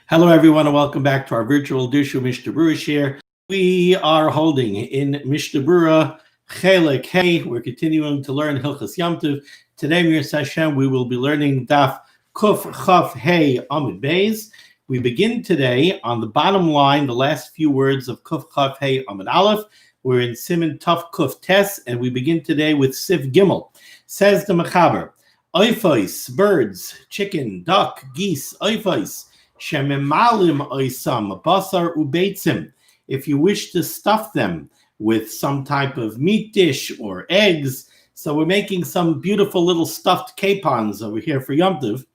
Hello, everyone, and welcome back to our virtual Dirshu Mishnah Berurah share. We are holding in Mishnah Berurah Chelik Hey. We're continuing to learn Hilchas Yom Tov. Today, Mir Hashem, we will be learning Daf Kuf Chaf Hey Amud Beis. We begin today on the bottom line, the last few words of Kuf Chaf Hey Amud Aleph. We're in Siman Tuf Kuf Tes, and we begin today with Sif Gimel. Says the Mechaber, Oifos, birds, chicken, duck, geese, Oifos. Shememalim oisam basar ubeitzim. If you wish to stuff them with some type of meat dish or eggs, so we're making some beautiful little stuffed capons over here for Yom Tov.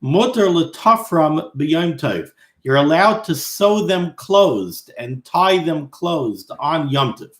Mutar letafram b'Yom Tov. You're allowed to sew them closed and tie them closed on Yom Tov.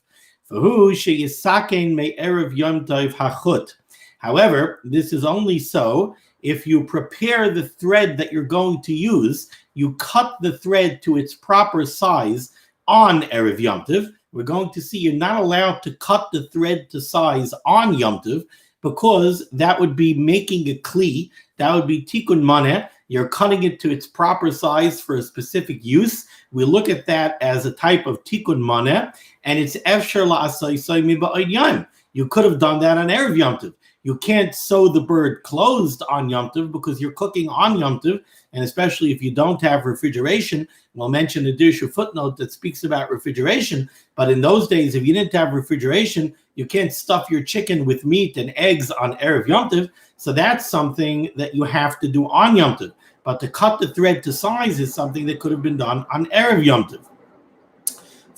V'hu sheyisakein me'erev Yom Tov hachut. However, this is only so if you prepare the thread that you're going to use, you cut the thread to its proper size on Erev Yom Tov. We're going to see you're not allowed to cut the thread to size on Yom Tov because that would be making a keli. That would be tikkun maneh. You're cutting it to its proper size for a specific use. We look at that as a type of tikkun maneh, and it's efshar la'asay miba'od yom. You could have done that on Erev Yom Tov. You can't sew the bird closed on Yom Tov because you're cooking on Yom Tov, and especially if you don't have refrigeration. We'll mention a Dirshu footnote that speaks about refrigeration, but in those days, if you didn't have refrigeration, you can't stuff your chicken with meat and eggs on Erev Yom Tov, so that's something that you have to do on Yom Tov. But to cut the thread to size is something that could have been done on Erev Yom Tov.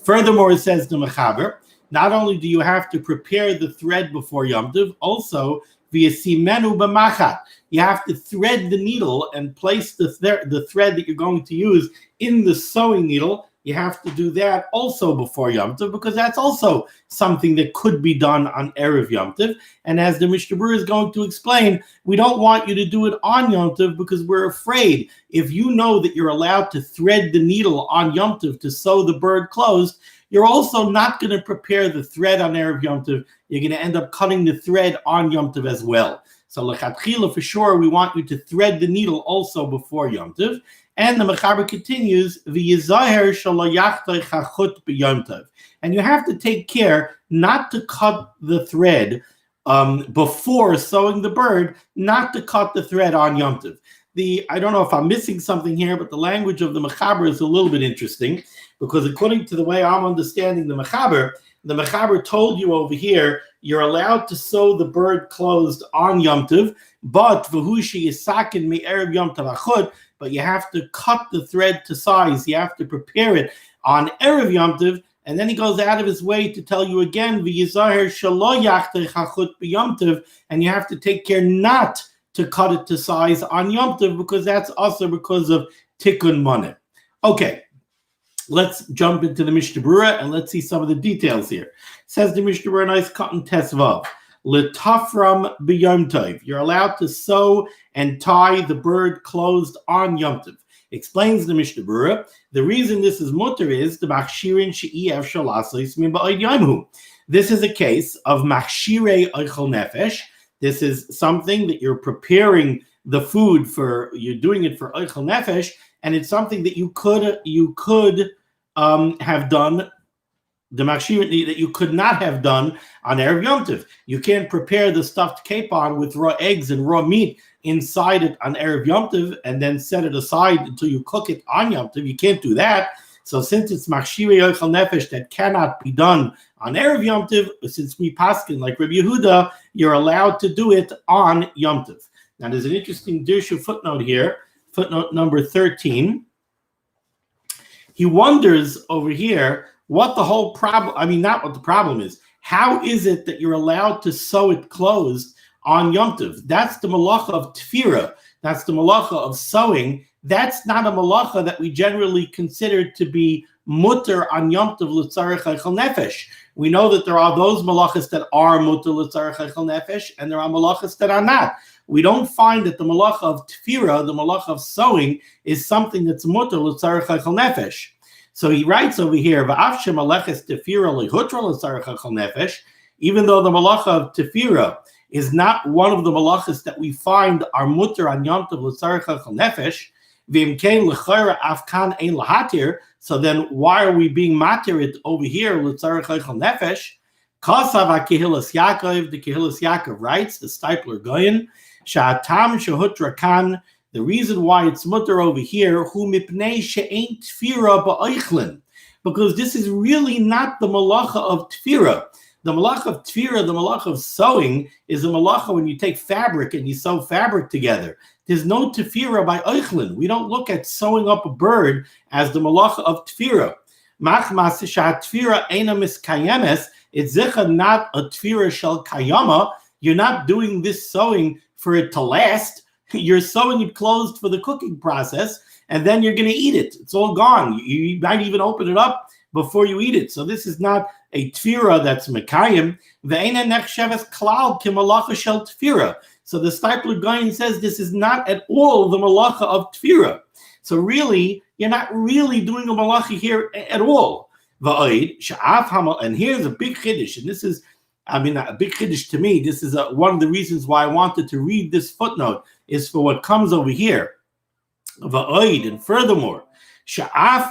Furthermore, it says the Mechaber, not only do you have to prepare the thread before Yom Tov, also via Siman b'machat, you have to thread the needle and place the thread that you're going to use in the sewing needle. You have to do that also before Yom Tov because that's also something that could be done on Erev Yom Tov. And as the Mishnah Berurah is going to explain, we don't want you to do it on Yom Tov because we're afraid if you know that you're allowed to thread the needle on Yom Tov to sew the bird closed, you're also not going to prepare the thread on Erev Yom Tov. You're going to end up cutting the thread on Yom Tov as well. So lechatchila, for sure, we want you to thread the needle also before Yom Tov. And the Mechaber continues, v'yizaher shelo yachtoi chachut b'Yom Tov. And you have to take care not to cut the thread before sewing the bird, not to cut the thread on Yom Tov. I don't know if I'm missing something here, but the language of the Mechaber is a little bit interesting because according to the way I'm understanding the Mechaber told you over here, you're allowed to sew the bird closed on Yom Tov, but v'hu sheyisakein me'erev Yom Tov hachut, but you have to cut the thread to size. You have to prepare it on Erev Yom Tov, and then he goes out of his way to tell you again, v'yizaher shelo yachtoi chachut b'Yom Tov, and you have to take care not to cut it to size on Yom Tov because that's also because of tikkun maneh. Okay. Let's jump into the Mishnah Berurah and let's see some of the details here. Says the Mishnah Berurah, nice cotton tesvav. Letafram b'Yom Tov. You're allowed to sew and tie the bird closed on Yom Tov. Explains the Mishnah Berurah. The reason this is mutter is the machshirin she'ef shalasais min ba'od yomhu. This is a case of machshirei oichel nefesh. This is something that you're preparing the food for. You're doing it for oichel nefesh. And it's something that you could have done, the machshir that you could not have done on Erev Yom Tov. You can't prepare the stuffed capon with raw eggs and raw meat inside it on Erev Yom Tov and then set it aside until you cook it on Yom Tov. You can't do that. So since it's machshirei oichel nefesh that cannot be done on Erev Yom Tov, since we paskin like Rabbi Yehuda, you're allowed to do it on Yom Tov. Now there's an interesting Dirshu footnote here. Footnote number 13. He wonders over here what the whole problem, not what the problem is. How is it that you're allowed to sew it closed on Yom Tov? That's the malacha of tefirah. That's the malacha of sewing. That's not a malacha that we generally consider to be mutter on Yom Tov l'tzarech oichel nefesh. We know that there are those malachas that are mutter l'tzarech oichel nefesh, and there are malachas that are not. We don't find that the malacha of tefirah, the malacha of sewing, is something that's mutter l'tzarech oichel nefesh. So he writes over here, v'af shemalachas tefirah lehutra l'tzarech oichel nefesh, even though the malacha of tefirah is not one of the malachas that we find are mutter on Yom Tov l'tzarech oichel nefesh, V'imkein l'chayra afkan ein lahatir. So then, why are we being matirit over here? L'tzarech eichel nefesh. Kasav HaKehilas Yaakov. The Kehilas Yaakov writes, the Stipler Goyen, Sha'atam shehutra kan. The reason why it's mutter over here, hu mipnei she'ain tfira ba'oichlin, because this is really not the malacha of tfira. The malacha of tfira, the malacha of sewing, is a malacha when you take fabric and you sew fabric together. There's no tefira by oichlin. We don't look at sewing up a bird as the malacha of tefira. Machmas tefira eina miskayemes. It's zicha not a tefira shel kayama. You're not doing this sewing for it to last. You're sewing it closed for the cooking process, and then you're going to eat it. It's all gone. You might even open it up before you eat it. So this is not a tefira that's mekayim. Ve'eina nechsheves klal kimalacha shel tefira. So the Stipler Gaon says this is not at all the malacha of tefira. So really, you're not really doing a malacha here at all. And here's a big chiddush, and this is, a big chiddush to me. This is one of the reasons why I wanted to read this footnote, is for what comes over here. And furthermore, says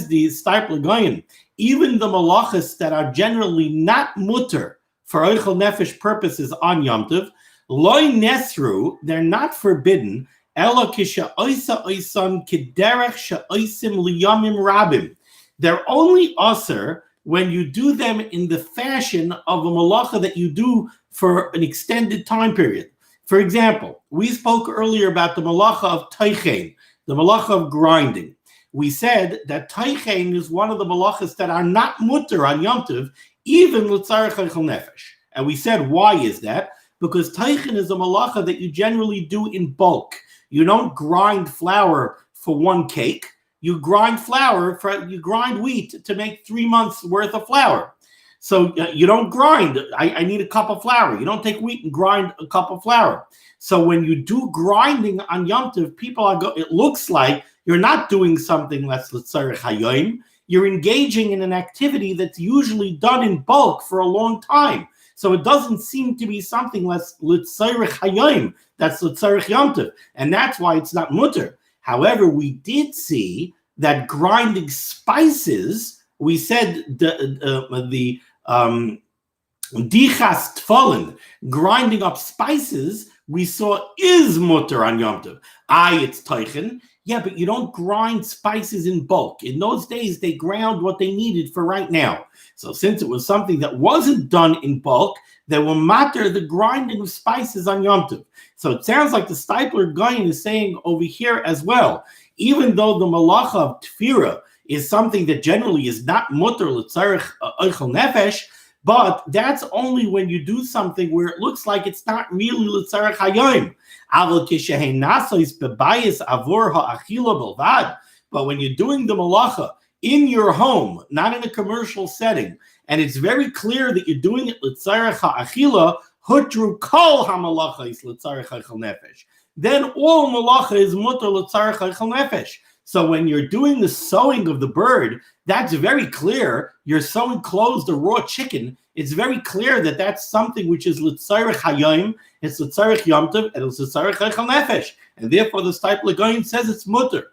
the Stipler Gaon, even the malachas that are generally not mutter for oichel nefesh purposes on Yom Tov, loy nesru, they're not forbidden, ela kisha oisa oisan kiderech she'oisim liyamim rabim. They're only usher when you do them in the fashion of a malacha that you do for an extended time period. For example, we spoke earlier about the malacha of teichen, the malacha of grinding. We said that teichen is one of the malachas that are not mutter on Yom Tov, even l'tzarech eichel nefesh. And we said, why is that? Because teichen is a malacha that you generally do in bulk. You don't grind flour for one cake. You grind wheat to make 3 months worth of flour. So you don't grind. I need a cup of flour. You don't take wheat and grind a cup of flour. So when you do grinding on Yom Tov, it looks like you're not doing something that's l'tzarech hayom. You're engaging in an activity that's usually done in bulk for a long time. So it doesn't seem to be something that's l'tzarech hayom, that's l'tzarech Yom Tov. And that's why it's not mutter. However, we did see that grinding spices, we said the dichas tfalin, grinding up spices, we saw is mutter on Yom Tov. It's teichen. Yeah, but you don't grind spices in bulk. In those days, they ground what they needed for right now. So since it was something that wasn't done in bulk, they will matter the grinding of spices on Yom Tov. So it sounds like the Stipler Gaon is saying over here as well, even though the malacha of tefira is something that generally is not mutter l'tzarech eichel nefesh, but that's only when you do something where it looks like it's not really l'tzarech hayom. But when you're doing the malacha in your home, not in a commercial setting, and it's very clear that you're doing it l'tzarech ha'achila, hutru kol hamalacha is l'tzarech eichel nefesh. Then all malacha is mutter l'tzarech eichel nefesh. So when you're doing the sewing of the bird, that's very clear. You're sewing closed a raw chicken. It's very clear that that's something which is l'tzarech hayom, it's l'tzarech Yom Tov, and it's l'tzarech eichel nefesh. And therefore the Stipler Gaon says it's mutter.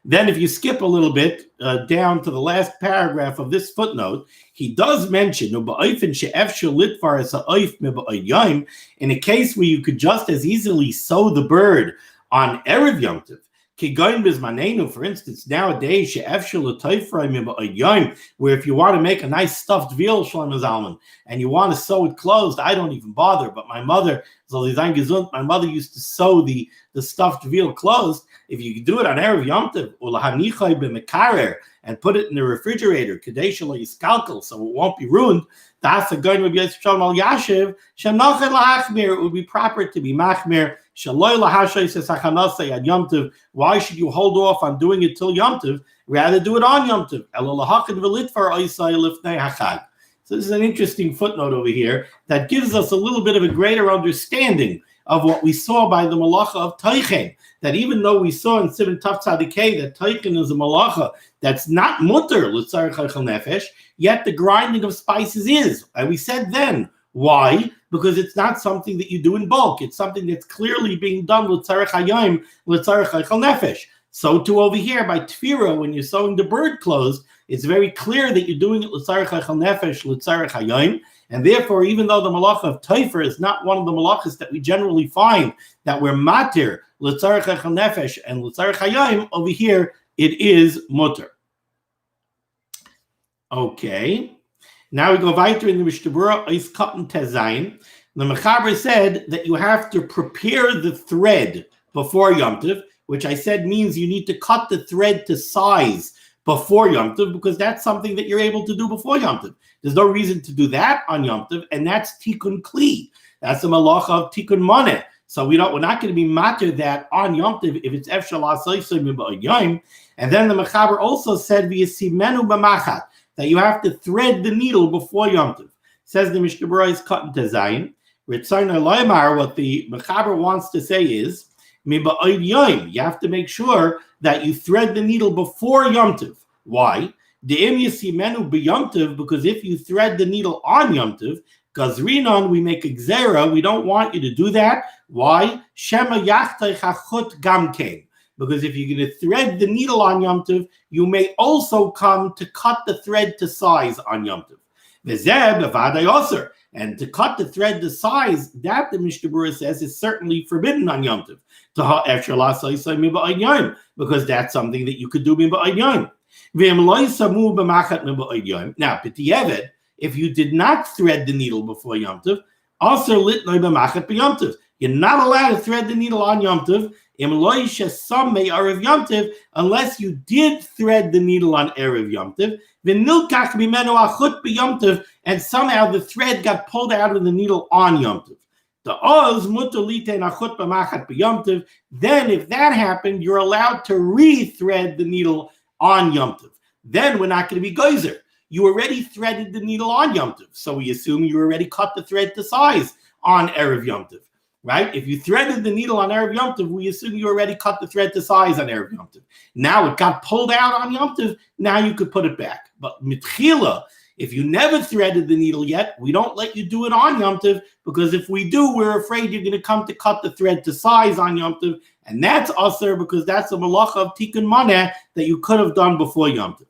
Then if you skip a little bit down to the last paragraph of this footnote, he does mention in a case where you could just as easily sew the bird on Erev Yom Tov. For instance, nowadays, where if you want to make a nice stuffed veal, and you want to sew it closed, I don't even bother. But my mother used to sew the stuffed veal closed. If you do it on Erev Yom Tov, and put it in the refrigerator, so it won't be ruined, it would be proper to be machmir. Why should you hold off on doing it till Yom Tov? Rather do it on Yom Tov. So this is an interesting footnote over here that gives us a little bit of a greater understanding of what we saw by the malacha of teichen. That even though we saw in Siman Taf Tzadikei that teichen is a malacha that's not mutter l'tzarech eichel nefesh, yet the grinding of spices is. And we said then, why? because it's not something that you do in bulk. It's something that's clearly being done with tzarech hayom, with tzarech haichal nefesh. So too over here by tefira, when you're sewing the bird clothes, it's very clear that you're doing it with tzarech haichal nefesh, with tzarech hayom. And therefore, even though the malacha of teifer is not one of the malachas that we generally find that we're matir, l'tzarech haichal nefesh and l'tzarech hayom, over here it is mutter. Okay. Now we go weiter in the Mishnah Berurah, is cotton tezayin. The Mechaber said that you have to prepare the thread before Yom Tov, which I said means you need to cut the thread to size before Yom Tov, because that's something that you're able to do before Yom Tov. There's no reason to do that on Yom Tov, and that's tikkun keli. That's the malacha of tikkun maneh. So we're not going to be matter that on Yom Tov if it's efshal asoysoy mi'ba'yom. And then the Mechaber also said v'yisimenu b'machat, that you have to thread the needle before Yom Tov. Says the Mishnah Berurah is cotton tezayin. Ritzayna loymar, what the Mechaber wants to say is, mi'ba'yom, you have to make sure that you thread the needle before Yom Tov. Why? De'im yisimenu b'Yom Tov, because if you thread the needle on Yom Tov, gazrinon, we make a gzera, we don't want you to do that. Why? Shema yachtei chachut gamkein. Because if you're going to thread the needle on Yom Tov, you may also come to cut the thread to size on Yom Tov. V'zeh b'vadai osur. And to cut the thread to size, that the Mishnah Berurah says is certainly forbidden on Yom Tov. Because that's something that you could do mi'ba'ayom. Now, b'diavad, if you did not thread the needle before Yom Tov, also litnoi b'machat b'Yom Tov. You're not allowed to thread the needle on Yom Tov, unless you did thread the needle on Erev Yom Tov, and somehow the thread got pulled out of the needle on Yom Tov. Then if that happened, you're allowed to re-thread the needle on Yom Tov. Then we're not going to be geyser. You already threaded the needle on Yom Tov, so we assume you already cut the thread to size on Erev Yom Tov. Right? If you threaded the needle on Erev Yom Tov, we assume you already cut the thread to size on Erev Yom Tov. Now it got pulled out on Yom Tov, now you could put it back. But mitchila, if you never threaded the needle yet, we don't let you do it on Yom Tov, because if we do, we're afraid you're going to come to cut the thread to size on Yom Tov, and that's usher, because that's a malacha of tikkun maneh that you could have done before Yom Tov.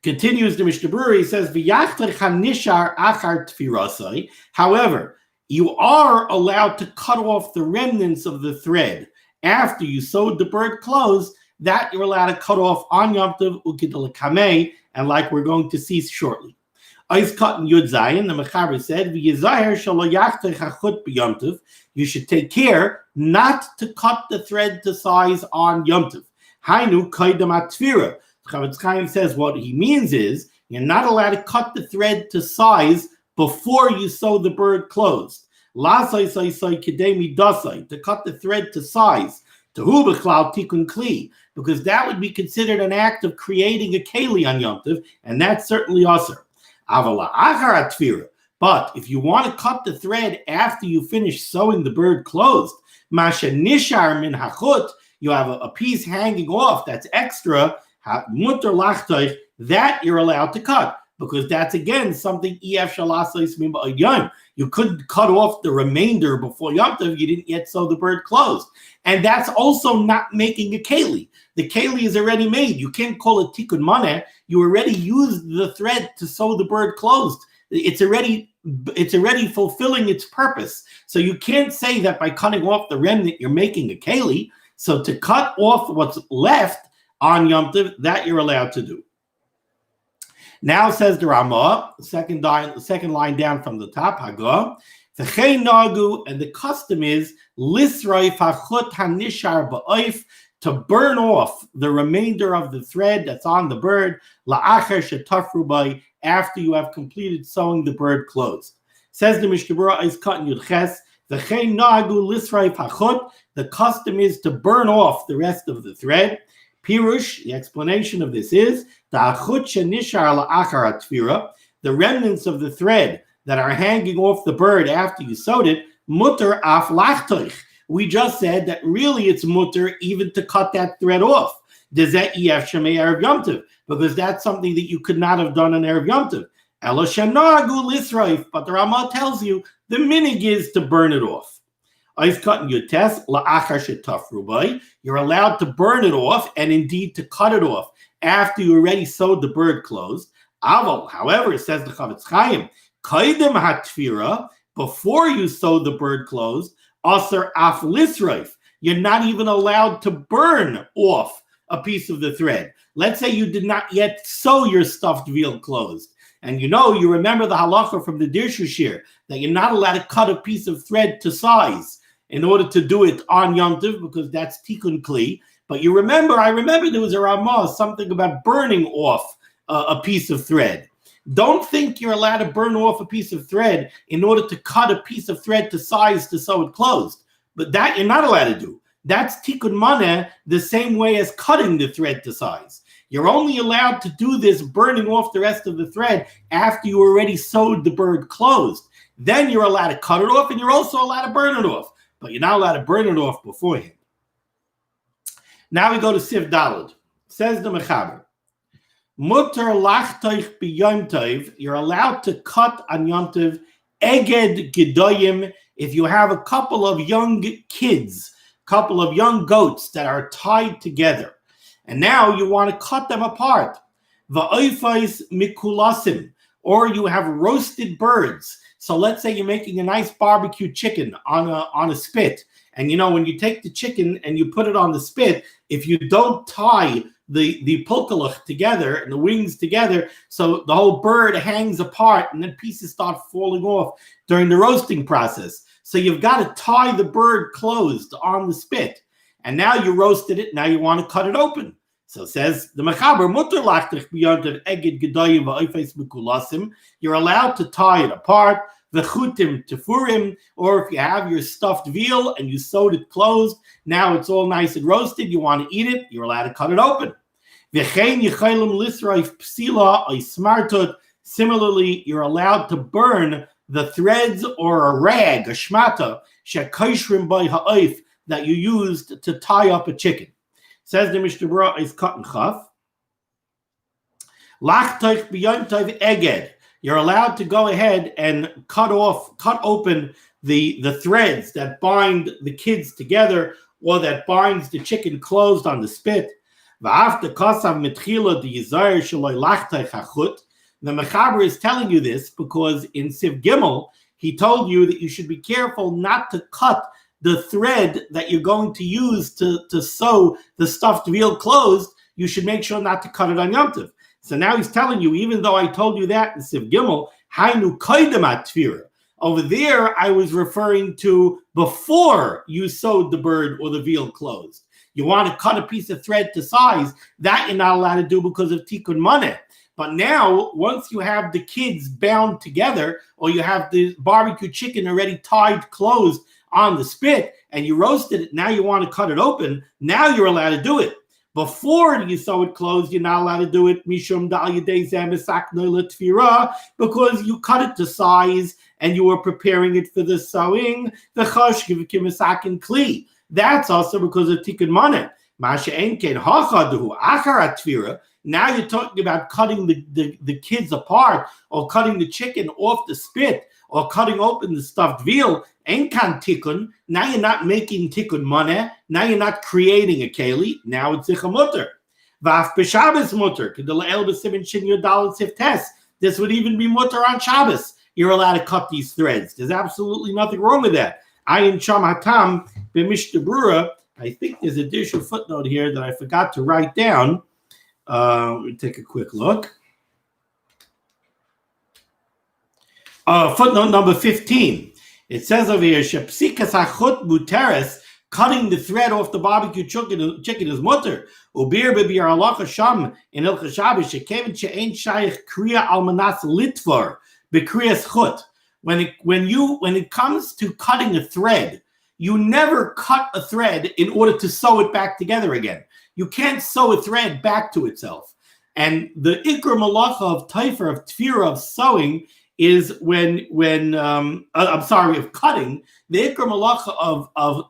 Continues the Mishnah Berurah, he says, v'yachter chanishar achar tfirasai. However, you are allowed to cut off the remnants of the thread after you sewed the bird clothes. That you're allowed to cut off on Yom Tov ukidel, and like we're going to see shortly. Eis cotton Yud Zayin, the Mechaber said, v'yizayer shelo yachtei chachut b'Yom Tov. You should take care not to cut the thread to size on Yom Tov. Hainu kaidam atvira. Chavetz Chaim says what he means is you're not allowed to cut the thread to size before you sew the bird closed. To cut the thread to size. Tikkun keli, because that would be considered an act of creating a keli on Yom Tov, and that's certainly usher. But if you want to cut the thread after you finish sewing the bird closed, you have a piece hanging off that's extra, that you're allowed to cut. Because that's again something you couldn't cut off the remainder before Yom Tov. You didn't yet sew the bird closed, and that's also not making a keli. The keli is already made. You can't call it tikkun maneh. You already used the thread to sew the bird closed. It's already fulfilling its purpose. So you can't say that by cutting off the remnant you're making a keli. So to cut off what's left on Yom Tov, that you're allowed to do. Now says the Ramah, the second line down from the top, Hagah, v'chein nagu, and the custom is lisroi fachut hanishar ba'oif, to burn off the remainder of the thread that's on the bird, la'acher shetafru by, after you have completed sewing the bird closed. Says the Mishnah Berurah is cutting Yud Ches, v'chein nagu lisroi fachut, the custom is to burn off the rest of the thread. Pirush, the explanation of this is the remnants of the thread that are hanging off the bird after you sewed it, mutter af lachtoich. We just said that really it's mutter even to cut that thread off. Because that's something that you could not have done on Erev Yom Tov. But the Ramah tells you the minig is to burn it off. You're allowed to burn it off and indeed to cut it off after you already sewed the bird closed. However, it says the Chavetz Chaim, before you sew the bird closed, you're not even allowed to burn off a piece of the thread. Let's say you did not yet sew your stuffed veal closed. And you remember the halacha from the Dirshu shir that you're not allowed to cut a piece of thread to size in order to do it on Yom Tov because that's tikkun keli. But I remember there was a Ramah, something about burning off a piece of thread. Don't think you're allowed to burn off a piece of thread in order to cut a piece of thread to size to sew it closed. But that you're not allowed to do. That's tikkun maneh, the same way as cutting the thread to size. You're only allowed to do this burning off the rest of the thread after you already sewed the bird closed. Then you're allowed to cut it off, and you're also allowed to burn it off. But you're not allowed to burn it off beforehand. Now we go to Siv Daled. Says the Mechaber, Mutter lachtoich b'Yom Tov. You're allowed to cut on Yom Tov eged gedoyim if you have a couple of young kids, couple of young goats that are tied together. And now you want to cut them apart. Va'oifais mikulasim, or you have roasted birds. So let's say you're making a nice barbecue chicken on a spit. And when you take the chicken and you put it on the spit, if you don't tie the pulkalach together and the wings together, so the whole bird hangs apart and then pieces start falling off during the roasting process. So you've got to tie the bird closed on the spit. And now you roasted it, now you want to cut it open. So it says the Mechaber, Mutter lachtich b'Yom eged gedoyim va'oifes mikulasim. You're allowed to tie it apart. V'chutim tefurim, or if you have your stuffed veal and you sewed it closed, now it's all nice and roasted, you want to eat it, you're allowed to cut it open. V'chein yichaylim lisraif psila oismartut. Similarly, you're allowed to burn the threads or a rag, a shmata, shekashrim by ha'oif, that you used to tie up a chicken. Says the Mishnah Berurah is cut and chaf. Lachtoich b'Yom Tov eged. You're allowed to go ahead and cut open the threads that bind the kids together or that binds the chicken closed on the spit. The Mechaber is telling you this because in Siv Gimel, he told you that you should be careful not to cut the thread that you're going to use to sew the stuffed veal closed. You should make sure not to cut it on Yom Tov. So now he's telling you, even though I told you that in Siv Gimel, Hainu Koydem Atvira. Over there, I was referring to before you sewed the bird or the veal closed. You want to cut a piece of thread to size, that you're not allowed to do because of tikkun maneh. But now, once you have the kids bound together, or you have the barbecue chicken already tied closed on the spit, and you roasted it, now you want to cut it open, now you're allowed to do it. Before you sew it closed, you're not allowed to do it mishum dal yedei zeh misaknoi l'tfira, because you cut it to size and you were preparing it for the sewing. The chashkiv kimisakin kli. That's also because of tikkun maneh. Masha enken hachadu achar atfira. Now you're talking about cutting the kids apart, or cutting the chicken off the spit, or cutting open the stuffed veal. Enkan tikkun. Now you're not making tikkun maneh. Now you're not creating a keli. Now it's a mutter. Vaf b'Shabbos mutter. K'dele'el b'simin shin yodal siftes. This would even be mutter on Shabbos. You're allowed to cut these threads. There's absolutely nothing wrong with that. Ayin sham hatam b'Mishnah Berurah. I think there's a Dirshu footnote here that I forgot to write down. Let me take a quick look. Footnote number 15. It says over here, Shepsikas hachut muteres, cutting the thread off the barbecue chicken is mutter. Ubir b'biar halacha sham in Hilchos Shabbos shekeven she'ein shayich kriya almanas litvar b'kriyas chut. When it comes to cutting a thread, you never cut a thread in order to sew it back together again. You can't sew a thread back to itself. And the ikra malacha of taifer, of tfira, of sewing, is of cutting. The ikra malacha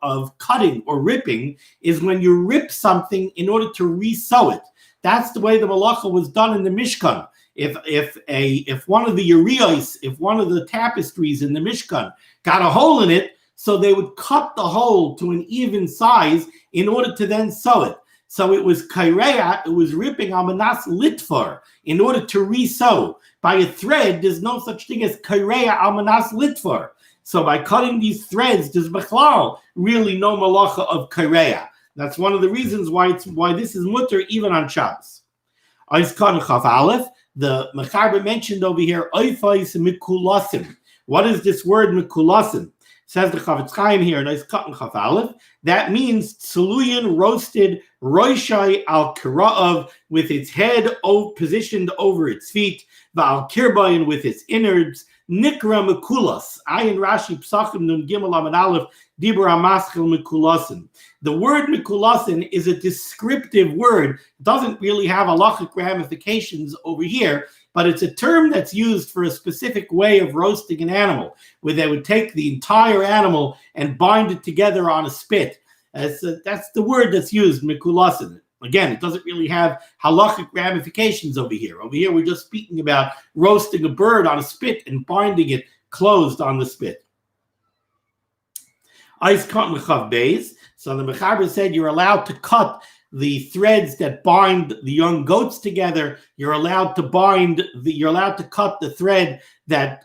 of cutting or ripping is when you rip something in order to re-sew it. That's the way the malacha was done in the Mishkan. If one of the urios, if one of the tapestries in the Mishkan got a hole in it, so they would cut the hole to an even size in order to then sew it. So it was kaireya, it was ripping amanas litfor in order to re-sew. By a thread, there's no such thing as kaireya amanas litfor. So by cutting these threads, there's bechlal really no malacha of kaireya. That's one of the reasons why this is mutter even on Shabbos. Oiskan Chaf Aleph, the Mechaber mentioned over here, oifais mikulasim. What is this word mikulasim? Says the Chavetz Chaim here, Oiskan Chaf Aleph. That means tzeluyin, roasted, roishai al kira'av, with its head positioned over its feet, va'al kirbayin, with its innards, nikra mikulas. Ayin Rashi Psachim Nun Gimel Amud Aleph Dibur Amaschil Mikulasin. The word Mikulasin is a descriptive word. It doesn't really have halachic ramifications over here, but it's a term that's used for a specific way of roasting an animal, where they would take the entire animal and bind it together on a spit. That's the word that's used, Mikulasin. Again, it doesn't really have halachic ramifications over here. Over here, we're just speaking about roasting a bird on a spit and binding it closed on the spit. Ice cut mechav beis. So the Mechaber said you're allowed to cut the threads that bind the young goats together. You're allowed to cut the thread that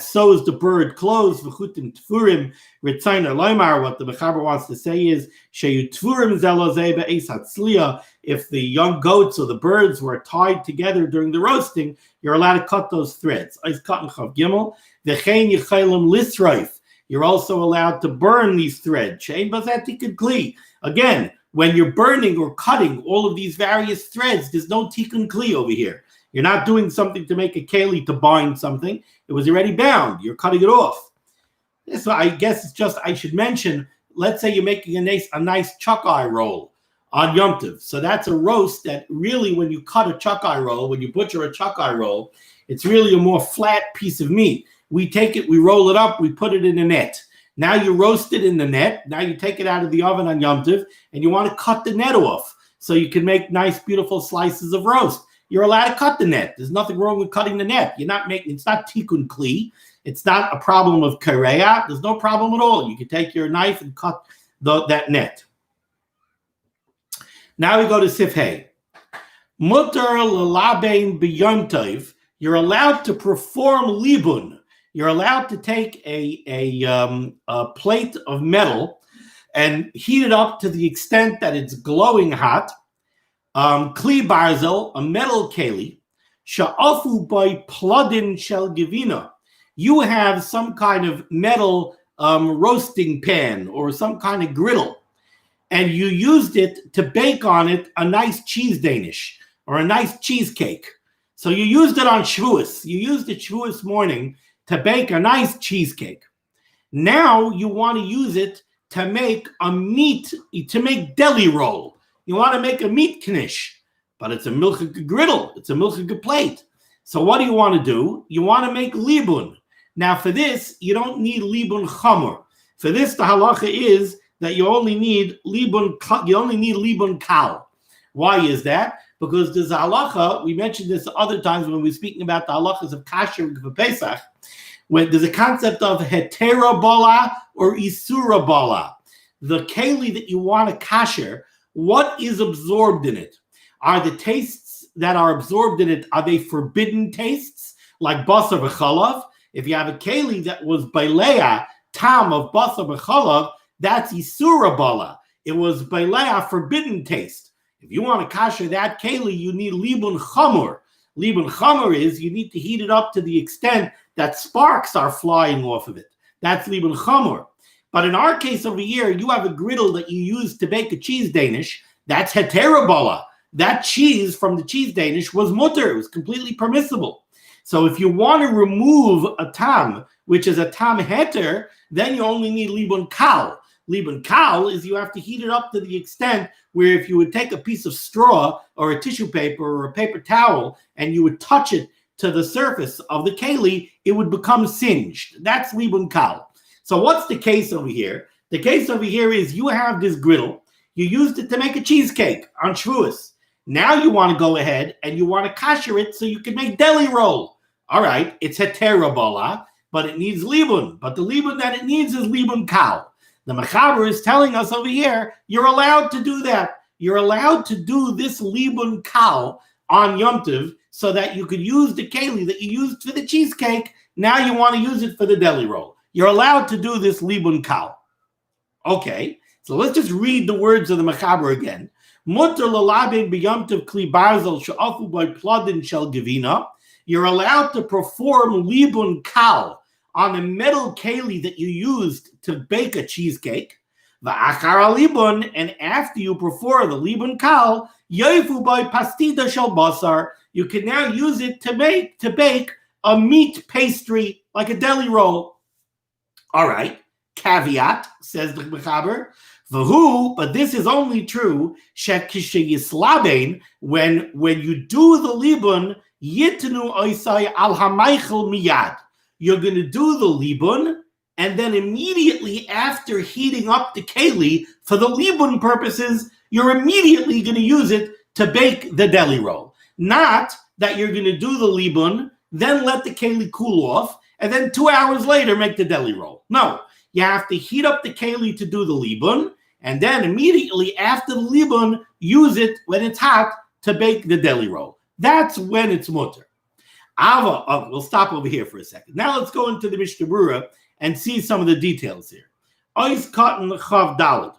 sews the bird closed. V'chutim tfurim ritzayna loymar. What the Mechaber wants to say is sheyu tfurim zelozeh be'es hatzliya. If the young goats or the birds were tied together during the roasting, you're allowed to cut those threads. Ice cut mechav gimel. V'chein yichaylim lisraif. You're also allowed to burn these threads. Shein bazetik keli. Again, when you're burning or cutting all of these various threads, there's no tikkun kli over here. You're not doing something to make a keli to bind something. It was already bound. You're cutting it off. So I guess it's just, I should mention, let's say you're making a nice chuck-eye roll on Yom Tov. So that's a roast that really, when you cut a chuck-eye roll, when you butcher a chuck-eye roll, it's really a more flat piece of meat. We take it, we roll it up, we put it in a net. Now you roast it in the net. Now you take it out of the oven on Yom Tov, and you want to cut the net off so you can make nice, beautiful slices of roast. You're allowed to cut the net. There's nothing wrong with cutting the net. It's not tikkun kli. It's not a problem of kareya. There's no problem at all. You can take your knife and cut that net. Now we go to Sifhei. Mutter lelabein b'Yom Tov. You're allowed to perform libun. You're allowed to take a plate of metal and heat it up to the extent that it's glowing hot. Kli barzel, a metal keli, sha'afu by plodin shel gevina. You have some kind of metal roasting pan or some kind of griddle, and you used it to bake on it a nice cheese Danish or a nice cheesecake. So you used it on Shavuos. You used it Shavuos morning to bake a nice cheesecake. Now you want to use it to make deli roll. You want to make a meat knish, but it's a milchig griddle. It's a milchig plate. So what do you want to do? You want to make libun. Now for this, you don't need libun chamor. For this, the halacha is that you only need libun kal. Why is that? Because there's a halacha, we mentioned this other times when we were speaking about the halachas of kasher for Pesach, when there's a concept of hetera bala or isura bala. The keli that you want to kasher, what is absorbed in it? Are the tastes that are absorbed in it, are they forbidden tastes, like basar v'chalav? If you have a keli that was baileya, tam of basar v'chalav, that's isura bala. It was baileya, forbidden taste. If you want to kasher that keli, you need libun chamor. Libun chamor is you need to heat it up to the extent that sparks are flying off of it. That's libun chamor. But in our case over here, you have a griddle that you use to bake a cheese Danish. That's hetera bala. That cheese from the cheese Danish was mutter. It was completely permissible. So if you want to remove a tam, which is a tam heter, then you only need libun kal. Libun kal is you have to heat it up to the extent where if you would take a piece of straw or a tissue paper or a paper towel and you would touch it to the surface of the keli, it would become singed. That's libun kal. So what's the case over here? The case over here is you have this griddle. You used it to make a cheesecake on Shavuos. Now you want to go ahead and you want to kasher it so you can make deli roll. All right, it's HaTorah, but it needs libun. But the libun that it needs is libun kal. The Mechaber is telling us over here, you're allowed to do that. You're allowed to do this libun kal on Yom Tov so that you could use the keli that you used for the cheesecake. Now you want to use it for the deli roll. You're allowed to do this limud kal. Okay, so let's just read the words of the Mechaber again. Mutter lalabin b'yom tov kli barzel she'afu by plodin shel gevina. You're allowed to perform libun kal on a metal keli that you used to bake a cheesecake. Va'achar libun, and after you perform the libun kal, yoifu by pastida shel basar. You can now use it to bake a meat pastry like a deli roll. All right, caveat, says the Mechaber, v'hu, but this is only true when you do the libun, yitnu oisai al hamaychel miyad. You're going to do the libun, and then immediately after heating up the keli for the libun purposes, you're immediately going to use it to bake the deli roll. Not that you're going to do the libun, then let the keli cool off, and then 2 hours later make the deli roll. No, you have to heat up the keli to do the libun, and then immediately after the libun, use it when it's hot to bake the deli roll. That's when it's mutter. We'll stop over here for a second. Now let's go into the Mishnah Berurah and see some of the details here. Ois cotton chav daled.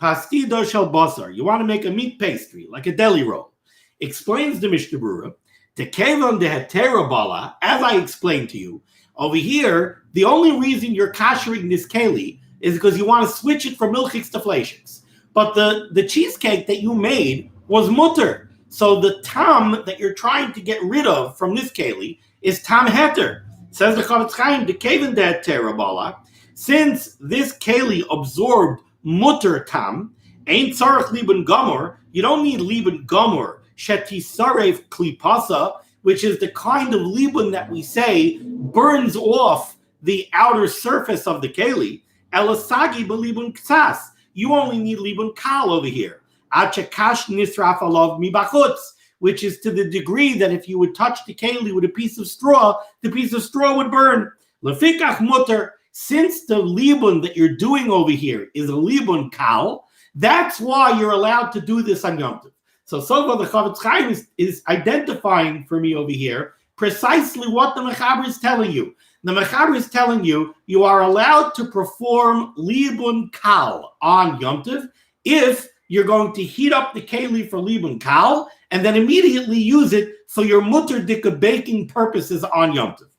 Pastido shel basar. You want to make a meat pastry, like a deli roll. Explains the Mishnah Berurah, to kevon de HaTorah bala, as I explained to you, over here, the only reason you're kashering this keli is because you want to switch it from milchiks to fleishiks. But the cheesecake that you made was mutter. So the tam that you're trying to get rid of from this keli is tam heter. Says the Chavetz Chaim, the kevon de HaTorah bala, since this keli absorbed mutter tam, ain't tzarech libun gomor, you don't need libun gomor, shetisarev klipasa, which is the kind of libun that we say burns off the outer surface of the keli. Elasagi belibun ksas. You only need libun kal over here. Achakash nisraf alav mibachutz, which is to the degree that if you would touch the keli with a piece of straw, the piece of straw would burn. Lefikach mutter. Since the libun that you're doing over here is a libun kal, that's why you're allowed to do this on Yom Tov. So far, the Chavetz Chaim is identifying for me over here precisely what the Mechaber is telling you. The Mechaber is telling you you are allowed to perform libun kal on Yom Tov if you're going to heat up the keli for libun kal and then immediately use it for your mutter dika baking purposes on Yom Tov.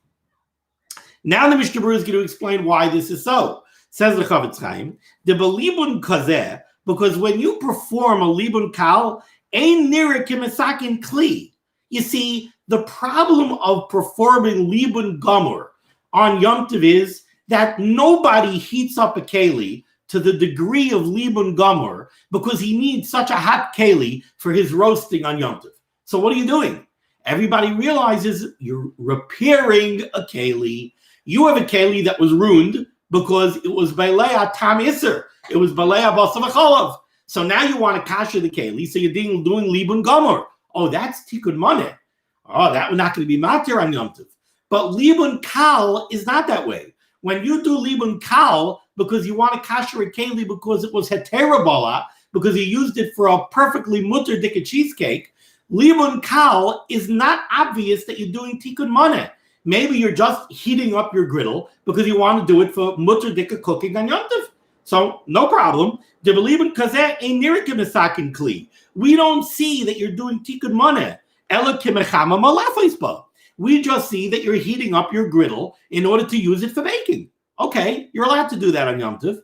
Now the Mishnah Berurah is going to explain why this is so. Says the Chavetz Chaim, the belibun kazeh, because when you perform a libun kal, ein nira k'mesakin kli. You see, the problem of performing libun gomor on Yom Tov is that nobody heats up a keli to the degree of libun gomor because he needs such a hot keli for his roasting on Yom Tov. So what are you doing? Everybody realizes you're repairing a keli. You have a keli that was ruined because it was Baleya Tam Isser. It was Baleya Basar V'cholav. So now you want to kasher the keli, so you're doing libun gomor. Oh, that's tikkun moneh. Oh, that was not going to be matir on Yom Tov. But libun kal is not that way. When you do libun kal because you want to kasher a keli because it was HaTorah bala, because you used it for a perfectly mutter dika cheesecake, libun kal is not obvious that you're doing tikkun moneh. Maybe you're just heating up your griddle because you want to do it for mutter dika cooking on Yom Tov. So no problem. We don't see that you're doing tikkun moneh. We just see that you're heating up your griddle in order to use it for baking. Okay, you're allowed to do that on Yom Tov.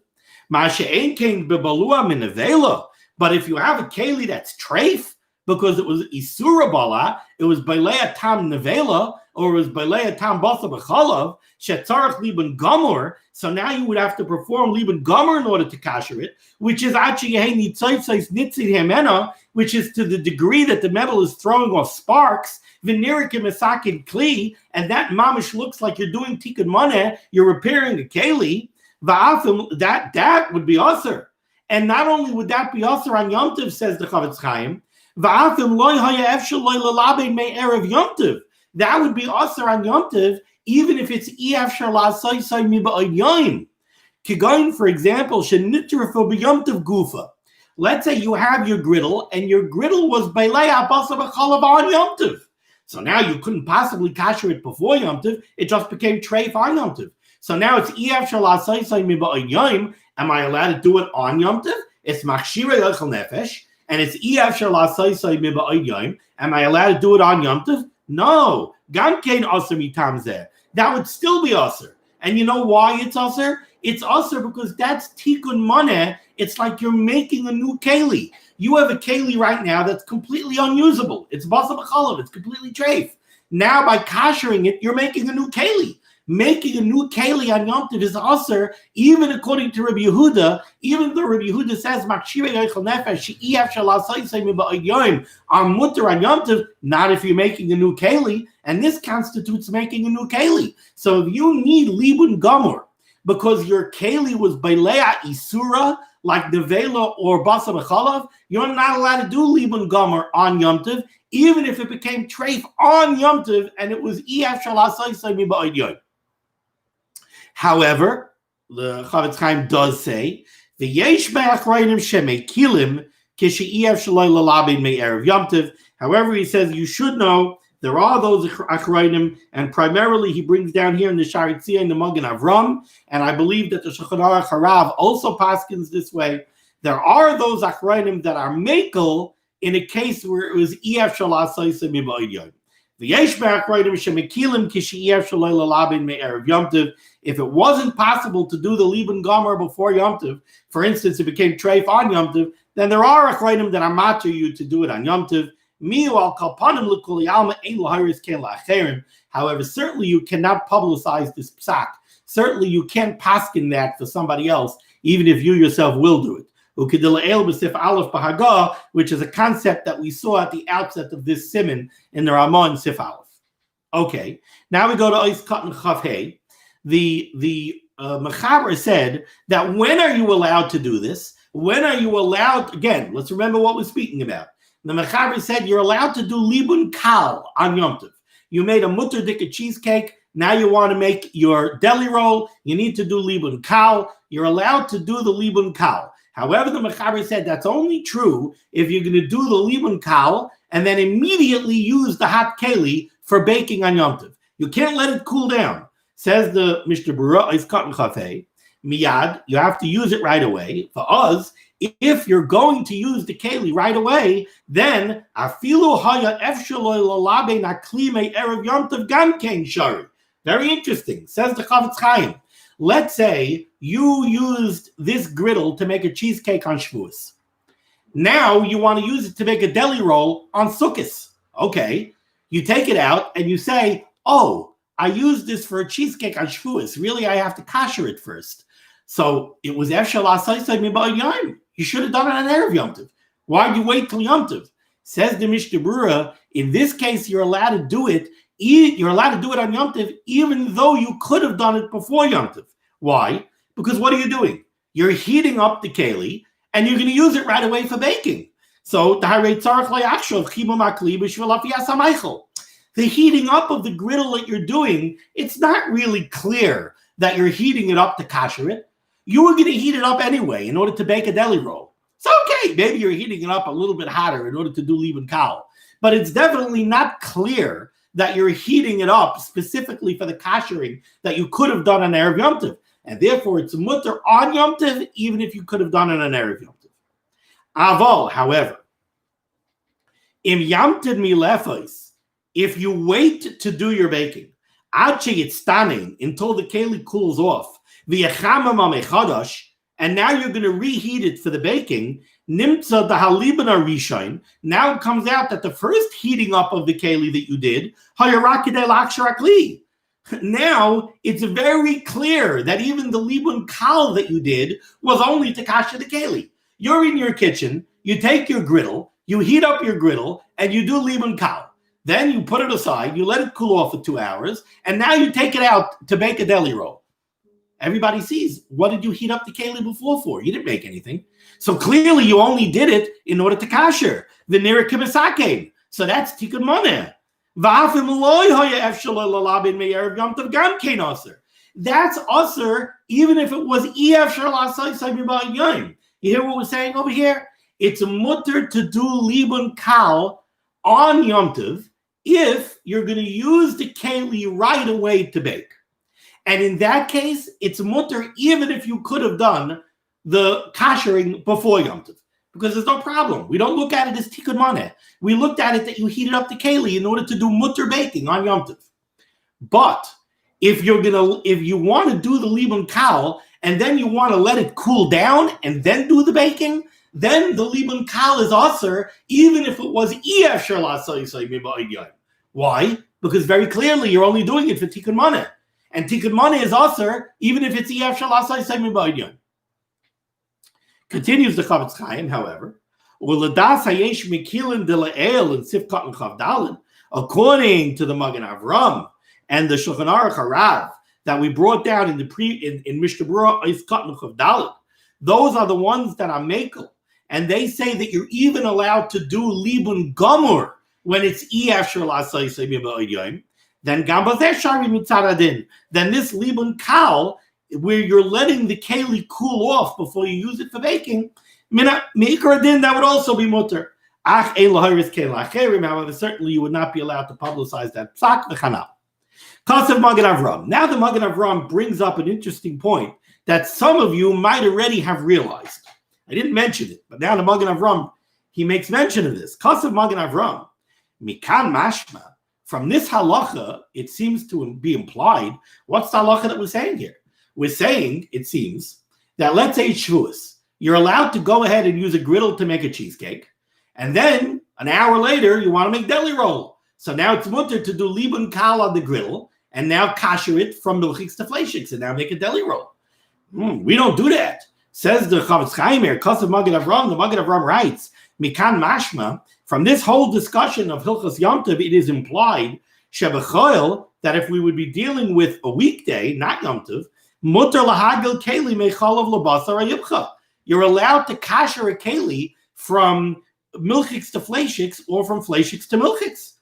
But if you have a keli that's treif, because it was isura bala, it was baleya tam nevela, or it was baleya tam basar b'cholav, shetzarach libun gomor. So now you would have to perform libun gomor in order to kasher it, which is which is to the degree that the metal is throwing off sparks. Kli, and that mamish looks like you're doing tikkun moneh, you're repairing a keli. That would be usher. And not only would that be usher on Yom Tov, says the Chavetz Chaim, V'afim loy haya efshel loy lalabe me erev Yom Tov. That would be aser on Yom Tov, even if it's efshel la'asay mi ba'od yoim. Kigoin, for example, shenitrafu b'Yom Tov gufa. Let's say you have your griddle, and your griddle was bailei abasa b'chalav on Yom Tov. So now you couldn't possibly kasher it before Yom Tov. It just became treif on Yom Tov. So now it's efshel la'asay mi ba'od yoim. Am I allowed to do it on Yom Tov? It's machshirei ochel nefesh. And it's efshel la'asay mi ba'od yoim. Am I allowed to do it on Yom Tov? No. Gam kein aser mitam zeh. That would still be aser. And you know why it's aser? It's aser because that's tikkun maneh. It's like you're making a new keli. You have a keli right now that's completely unusable. It's basar b'chalav. It's completely treif. Now by kashering it, you're making a new keli. Making a new keli on Yom Tov is aser, even according to Rabbi Yehuda. Even though Rabbi Yehuda says machshirei ochel nefesh she'ef shel asayisay ba'od yoim are mutter on Yom Tov, not if you're making a new keli, and this constitutes making a new keli. So if you need libun gamor because your keli was beilea isura like the veal or basar b'chalav, you're not allowed to do libun gamor on Yom Tov, even if it became treif on Yom Tov and it was ef shel asayisay ba'od yoim. However, the Chavetz Chaim does say, "V'yesh be'achronim shemekilim kishe'ef shaloi lalabin me'erev Yom Tov." However, he says you should know there are those achronim, and primarily he brings down here in the Sharitzia in the Magen Avram, and I believe that the Shulchan Aruch Harav also paskins this way. There are those achronim that are mekel in a case where it was ef shel asayis miba'od yom. If it wasn't possible to do the Liban Gomer before Yom Tov, for instance, it became treif on Yom Tov, then there are achronim that are matter you to do it on Yom Tov. However, certainly you cannot publicize this psak. Certainly you can't paskin that for somebody else, even if you yourself will do it. Which is a concept that we saw at the outset of this Siman in the Ramah and Sif Aleph. Okay, now we go to Ois Katan Chav Hey. The Mechaber said that when are you allowed to do this? When are you allowed? Again, let's remember what we're speaking about. The Mechaber said you're allowed to do libun kal on Yom Tov. You made a mutter dika cheesecake. Now you want to make your deli roll. You need to do libun kal. You're allowed to do the libun kal. However, the Mechaber said that's only true if you're going to do the libun kal and then immediately use the hot keli for baking on Yom Tov. You can't let it cool down. Says the Mishnah Berurah, is katan chafei, miyad, you have to use it right away. For us, if you're going to use the keli right away, then afilu haya efshaloi lalabe naklime erev Yom Tov gam kein shari. Very interesting. Says the Chavetz Chaim. Let's say you used this griddle to make a cheesecake on Shavuos. Now you want to use it to make a deli roll on Sukkos. Okay, you take it out and you say, oh, I used this for a cheesecake on Shavuos. Really, I have to kasher it first. So it was efshel asayisay miba'od yom. You should have done it on Erev Yom Tov. Why did you wait till Yom Tov? Says the Mishnah Berurah, in this case, you're allowed to do it. You're allowed to do it on Yom Tov, even though you could have done it before Yom Tov. Why? Because what are you doing? You're heating up the keli, and you're going to use it right away for baking. So the heating up of the griddle that you're doing, it's not really clear that you're heating it up to kasher it. You were going to heat it up anyway in order to bake a deli roll. So okay, maybe you're heating it up a little bit hotter in order to do libun kal, but it's definitely not clear that you're heating it up specifically for the kashering that you could have done on Erev Yom Tov. And therefore, it's mutter on Yom Tov, even if you could have done it on Erev Yom Tov. Aval, however, im Yom Tov milefos, if you wait to do your baking, ad sheyitztanin, until the keli cools off, v'yechamam amechadash, and now you're going to reheat it for the baking, nimtza the halibana rishon, now it comes out that the first heating up of the keli that you did, hayarakidei laksharakli. Now it's very clear that even the libun kal that you did was only to kasher the keli. You're in your kitchen, you take your griddle, you heat up your griddle, and you do libun kal. Then you put it aside, you let it cool off for 2 hours, and now you take it out to bake a deli roll. everybody sees, what did you heat up the keli before for? You didn't make anything. So clearly you only did it in order to kasher. V'nira kibasake. So that's tikkun moneh. That's usher, even if it was you hear what we're saying over here? It's mutter to do libun kal on Yom Tov if you're going to use the keli right away to bake. And in that case, it's mutter even if you could have done the kashering before Yom Tov, because there's no problem. We don't look at it as tikkun moneh. We looked at it that you heated up the keli in order to do mutter baking on Yom Tov. But if you want to do the libun kal and then you want to let it cool down and then do the baking, then the libun kal is aser, even if it was efshar la'asay. Why? Because very clearly you're only doing it for tikkun moneh, and tikkun moneh is aser, even if it's efshar la'asay. Continues the Chavetz Chaim, however, according to the Magen Avram and the Shulchan Aruch Harav that we brought down in Mishnah Berurah is Katan Chav Dalet. Those are the ones that are mekel, and they say that you're even allowed to do libun gamur when it's efshar la'asay b'yom. Then gambazeh shari mitzaradin. Then this libun kal, where you're letting the keli cool off before you use it for baking, meikradin, that would also be mutter. However, certainly you would not be allowed to publicize that psak v'chanal. Kasav Magen Avram. Now the Magen Avram brings up an interesting point that some of you might already have realized. I didn't mention it, but now the Magen Avram, he makes mention of this. Kasav Magen Avram. Mikan mashma. From this halacha, it seems to be implied. What's the halacha that we're saying here? We're saying, it seems, that let's say it's Shavuos. You're allowed to go ahead and use a griddle to make a cheesecake. And then, an hour later, you want to make deli roll. So now it's mutter to do libun kal on the griddle, and now kasher it from milchiks to fleishiks, and now make a deli roll. We don't do that. Says the Chavetz Chaim here, Kasav Magen Avram, the Magen Avram writes, Mikan mashma, from this whole discussion of Hilchos Yom Tov, it is implied, shebechoil, that if we would be dealing with a weekday, not Yom Tov, mutter lahagil keli mechalav labasar ayibcha. You're allowed to kasher a keli from milchiks to fleishiks or from fleishiks to milchiks.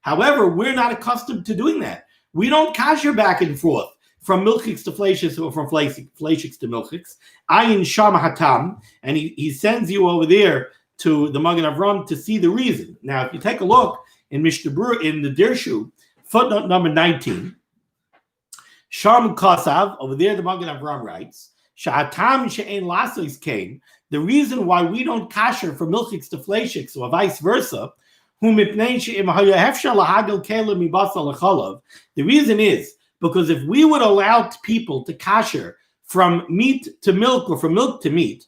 However, we're not accustomed to doing that. We don't kasher back and forth from milchiks to fleishiks or from fleishiks to milchiks. Ayin sham hatam, and he sends you over there to the Magen Avram to see the reason. Now, if you take a look in Mishnah Berurah, in the Dirshu, footnote number 19, Sham Kasav, over there the Magen Avram writes, Sha'atam she'en lasos came. The reason why we don't kasher from milchiks to fleishiks or vice versa, the reason is because if we would allow people to kasher from meat to milk or from milk to meat,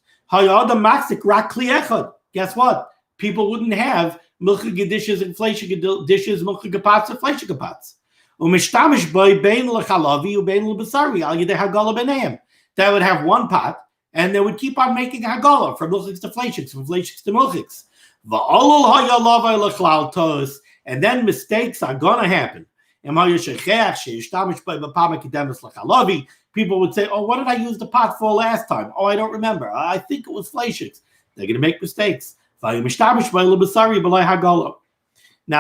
guess what? People wouldn't have milchige dishes and fleishige dishes, milchige pots and fleishige pots. That would have one pot, and they would keep on making hagala from milchiks to fleishiks, from fleishiks to milchiks. And then mistakes are going to happen. People would say, oh, what did I use the pot for last time? Oh, I don't remember. I think it was fleishiks. They're going to make mistakes. Now,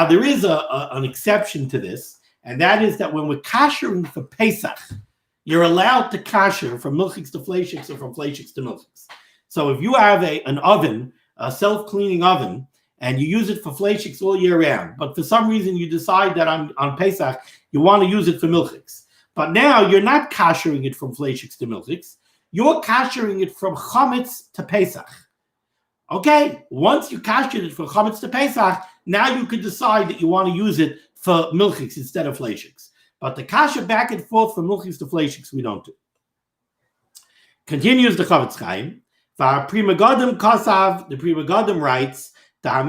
there is an exception to this, and that is that when we're kashering for Pesach, you're allowed to kasher from milchiks to fleishiks or from fleishiks to milchiks. So if you have an oven, a self-cleaning oven, and you use it for fleishiks all year round, but for some reason you decide that on Pesach you want to use it for milchiks. But now you're not kashering it from fleishiks to milchiks. You're kashering it from chametz to Pesach. Okay, once you kashered it from chametz to Pesach, now you could decide that you want to use it for milchiks instead of fleishiks. But the kasher back and forth from milchiks to fleishiks we don't do. Continues the Chavetz Chaim. The Pri Megadim writes, that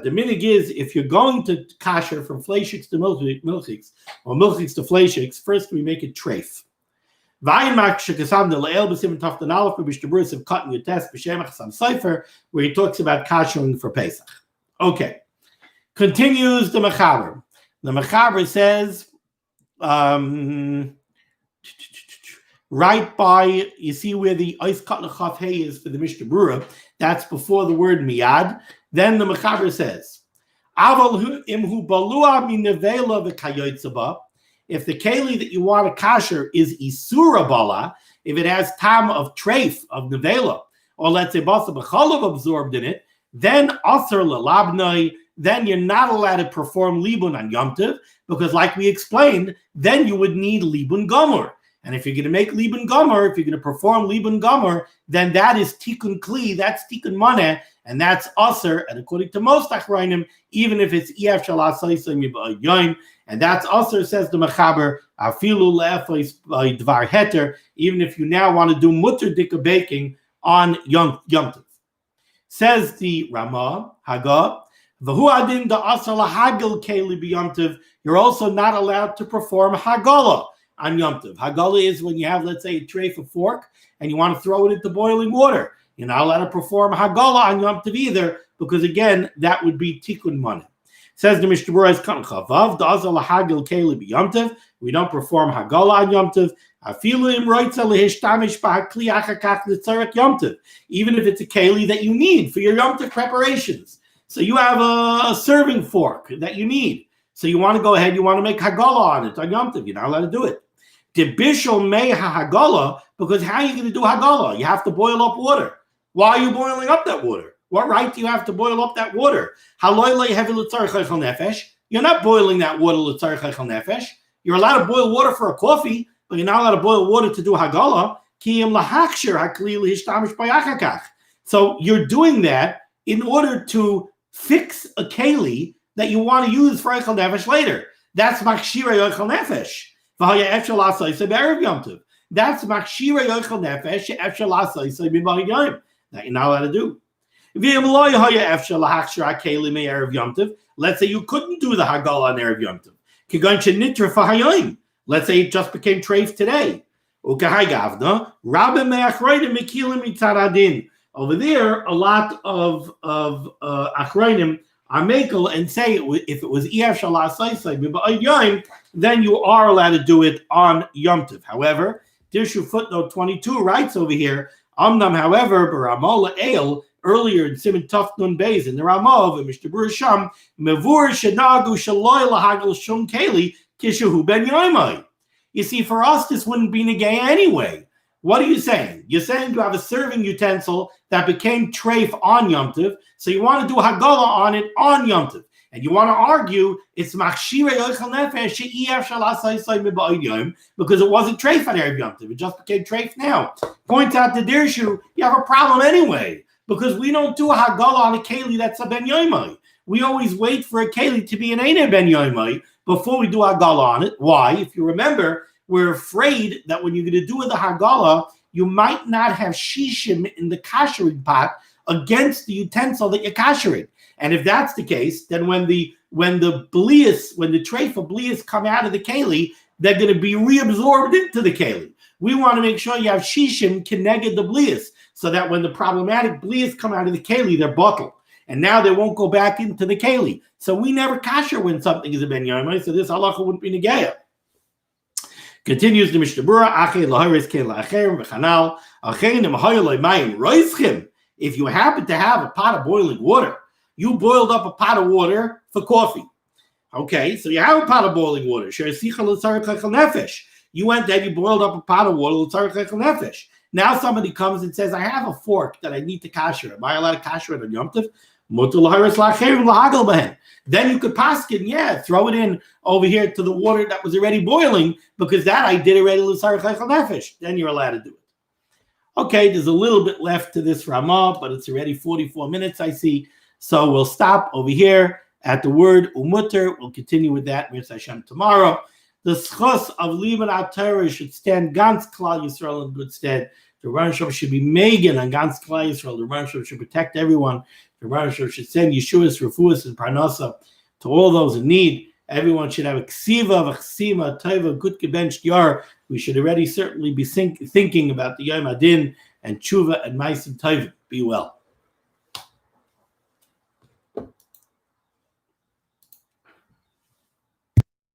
the minig is, if you're going to kasher from fleishiks to milchiks, or milchiks to fleishiks, first we make it treif. Where he talks about kashering for Pesach. Okay. Continues the Mechaber. The Mechaber says, right by, you see where the Ois Katla Chaf Hey is for the Mishnah Berurah, that's before the word miyad. Then the Mechaber says, if the keli that you want to kasher is isura bala, if it has tam of treif, of nevela, or let's say basa b'chalav absorbed in it, then asar lalabnai, then you're not allowed to perform libun on Yom Tov, because like we explained, then you would need libun gomer. And if you're going to make libun gomer, if you're going to perform libun gomer, then that is tikkun kli, that's tikkun maneh, and that's asar. And according to most achrayim, even if it's ef shalas yoim, and that's asar, says the Mechaber, afilu le'efos dvar heter, even if you now want to do mutter dika baking on Yom Tov. Says the Ramah Haggah, v'hu adin da asar lahagil keli b'Yom Tov. You're also not allowed to perform hagala on Yom Tov. Hagala is when you have, let's say, a tray for fork and you want to throw it into boiling water. You're not allowed to perform hagala on Yom Tov either, because again, that would be tikkun maneh. Says the Mishnah Berurah, Chavav da'azal lahagil keli b'Yom Tov. We don't perform hagala on Yom Tov. Afilu im roitza lehishtamish b'hakli achakach l'tzarek Yom Tov. Even if it's a keli that you need for your Yom Tov preparations. So you have a serving fork that you need. So you want to go ahead, you want to make hagala on it on Yom Tov. You're not allowed to do it. Debishol mei hagala, because how are you going to do hagala? You have to boil up water. Why are you boiling up that water? What right do you have to boil up that water? You're not boiling that water l'tzarech chaychal nefesh. You're allowed to boil water for a coffee, but you're not allowed to boil water to do hagala. So you're doing that in order to fix a keli that you want to use for eichel nefesh later. That's makshirei eichel nefesh. That's makshirei eichel nefesh that you're not allowed to do. Let's say you couldn't do the hagala on Erev Yom Tov. Let's say it just became treif today. Over there, a lot of achrayim are makel and say if it was ef shalasai, then you are allowed to do it on Yom Tov. However, Dirshu footnote 22 writes over here, Amnam, however, Baramola El, earlier in Siman Tuf Nun Beis in the Ramah of Mishnah Berurah Sham, Mevur Shenagu Shaloy Lahagel Shum Keli Kishahu Ben Yomi. You see, for us, this wouldn't be negay anyway. What are you saying? You're saying you have a serving utensil that became treif on Yom Tov, so you want to do hagala on it on Yom Tov. And you want to argue it's machshirei eichel nefesh she'ef shalasai mibayim because it wasn't treif on Erev Yom Tov. It just became treif now. Points out to Dirshu, you have a problem anyway because we don't do a hagala on a keli that's a ben yomi. We always wait for a keli to be an eine ben yomi before we do hagala on it. Why? If you remember, we're afraid that when you're going to do the hagala, you might not have shishim in the kashering pot against the utensil that you're kashering. And if that's the case, then when the treif of blias come out of the keli, they're going to be reabsorbed into the keli. We want to make sure you have shishim keneged the blias, so that when the problematic blias come out of the keli, they're bottled. And now they won't go back into the keli. So we never kasher when something is a ben yomai, so this halacha wouldn't be negaya. Continues the Mishnah Berurah, if you happen to have a pot of boiling water, you boiled up a pot of water for coffee. Okay, so you have a pot of boiling water. You went there, you boiled up a pot of water. Now somebody comes and says, I have a fork that I need to kasher. Am I allowed to kasher it on Yom Tov? Then you could paskin, throw it in over here to the water that was already boiling, because that I did already. Then you're allowed to do it. Okay, there's a little bit left to this Ramah, but it's already 44 minutes, I see. So we'll stop over here at the word umutter. We'll continue with that Mirza Hashem tomorrow. The schos of limud HaTorah should stand ganz Klal Yisrael in good stead. The Rebbeinu Shalom should be megan on ganz Klal Yisrael. The Rebbeinu Shalom should protect everyone. The Rebbeinu Shalom should send Yeshuas, Refuas, and Parnasa to all those in need. Everyone should have a ksiva, a chsima, a taiva, good gebenched yar. We should already certainly be thinking about the Yom Adin and tshuva and ma'asim taiva. Be well.